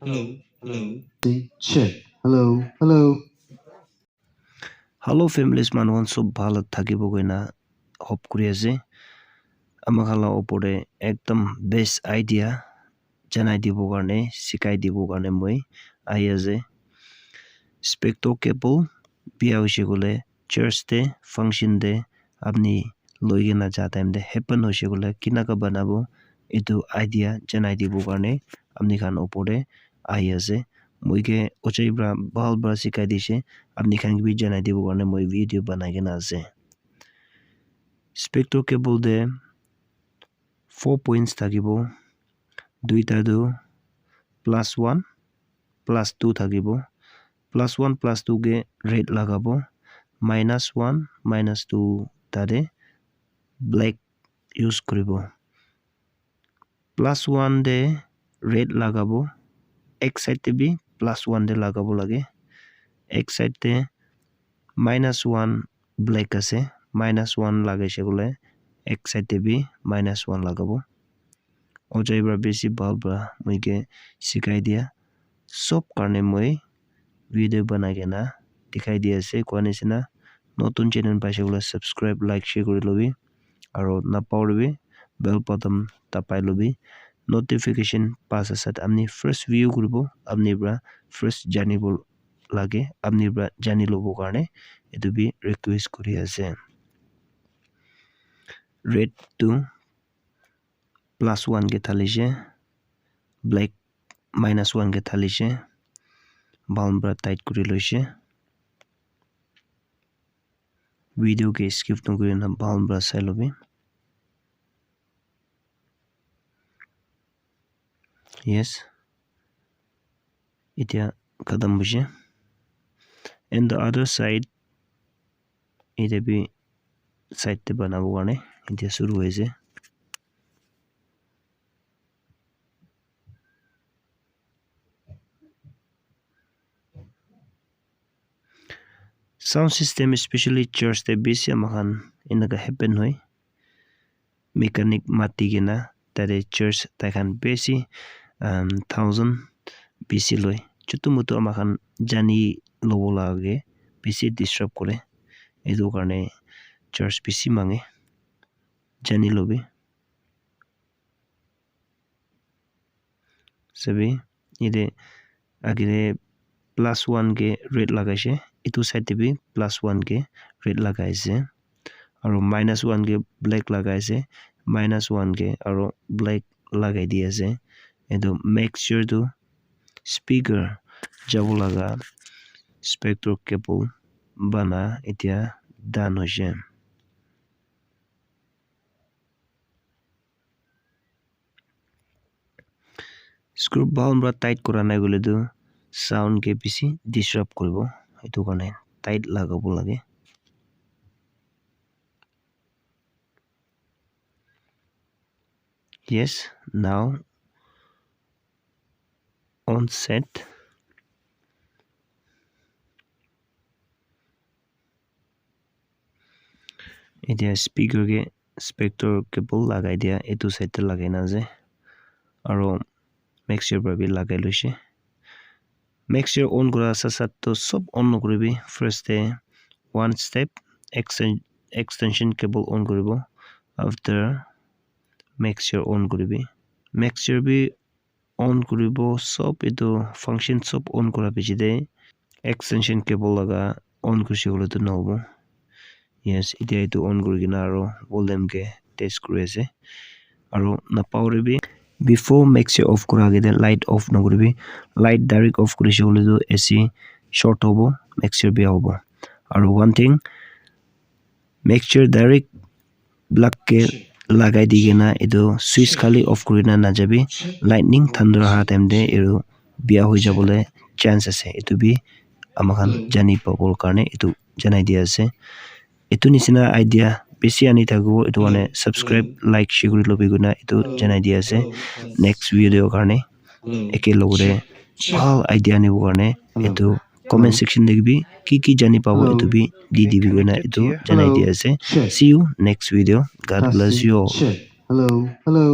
Hello, hello. Check. Hello. Hello families মানুহ সব ভালো থাকিব কইনা হোপ কৰি আছে আমাক হালা ওপৰে একদম বেষ্ট আইডিয়া জানাই দিব কাৰণে শিকাই দিব কাৰণে মই আহি আছে স্পেক্টো কেবল বিয়া হৈছে গলে চাৰ্চ দে ফাংচন দে আপনি লৈ গিনা যা টাইম দে হেপেন হৈছে গলে কিনাকা বনাব এইটো আইডিয়া জানাই দিব কাৰণে আপনি খান ওপৰে আহি আছে মইকে ওচাইব্ৰা বালব্ৰা শিকাই দিছে আপনি খান কি জানাই দিব কাৰণে মই ভিডিও বানাই কেনা আছে স্পেক্টো কেবল দে 4 পয়েন্টস থাকিব দুইটা দু +1 +2 থাকিব +1 +2 কে রেড লাগাবো -1 -2 তারে ব্ল্যাক ইউজ করিব +1 দে রেড লাগাবো এক সাইডে বি +1 দে লাগাবো লাগে এক সাইডে -1 ব্ল্যাক আছে -1 লাগাইছে বলে এক সাইডে বি -1 লাগাবো ওজাইব্রা বেশি বালব্রা মইকে শিকাই দিয়া সব কারণে মই ভিডিও বানাই কেনা দেখাই দি আছে কোৱা নিচিনা নতুন চ্যানেল পাইছে বলে সাবস্ক্ৰাইব লাইক শেয়াৰ কৰি লবি আৰু নাপাওৰবি বেল বাটন তাপাই লবি নোটিফিকেশন পাস আছে আপনি ফাৰ্স্ট ভিউ কৰিব আপনি ব্ৰা ফাৰ্স্ট জানিব লাগে আপনি ব্ৰা জানি লব কাৰণে এটো বি ৰিকোয়েস্ট কৰি আছে রেড টু +1 के थालिसे ब्लैक -1 के थालिसे बाउंड्रा टाइट करि लइसे वीडियो के स्किप न करिना बाउंड्रा साइ लबि यस इতিয়া खत्म बजे एंड द अदर साइड इते भी साइड ते बनाबो गाने इতিয়া शुरू होइसे Sound system especially church te bisi amahan inaga happen hoy mechanic mati gina tare church takhan besi 1000 bisi loy chutu mutu amahan jani lobo lage bisi disturb kore edu karne church bisi mange jani lobi sabi ide agire +1 के red लगाइसे इतु side भी +1 के red लगाइसे और -1 के black लगाइसे -1 के और black लगाइ दिएसे एदो make sure to speaker जाबो लगा spectro cable बना इতিয়া दान होइसे स्क्रू बाउंड्रा टाइट करा নাই গলে তো साउंड के बेसी डिस्टर्ब करबो एतु কাৰণে टाइट লাগাবো লাগে yes now on set এতিয়া স্পিকাৰ के স্পেক্টৰ কেবল লাগাই দিয়া এতু সাইডে লাগাই না যে আৰু মেক শ্योर ভাবে লাগাই লৈছে Make sure on kora sasat to sub on koribi first day one step extension cable on koribo after make sure on koribi make sure be on koribo sub eto function sub on kora bichide extension cable laga on kursi hole to nobo yes ite eto on korigina aro volume ke test kori ase aro na power bi before make sure off kora agede light off nokoribi light direct off korise hole to AC short hobo make sure be hobo aro one thing make sure direct black ke lagai digena edo switch khali off korina na jabi lightning thunder ha time de ero bia hoi jabole chance ase etu bi amakan jani pabol karne etu janai dia ase etu nisina idea বেশি আনি থাকো এটো মানে subscribe like share কৰি লবি গুনা এটো জানাই দি আছে নেক্সট ভিডিও কাৰণে একে লগৰে ভাল আইডিয়া নিব কাৰণে এটো কমেন্ট সেকশন দেখবি কি জানি পাবো এটো বি দি দিবি গুনা এটো জানাই দি আছে see you next video god bless you all Hello.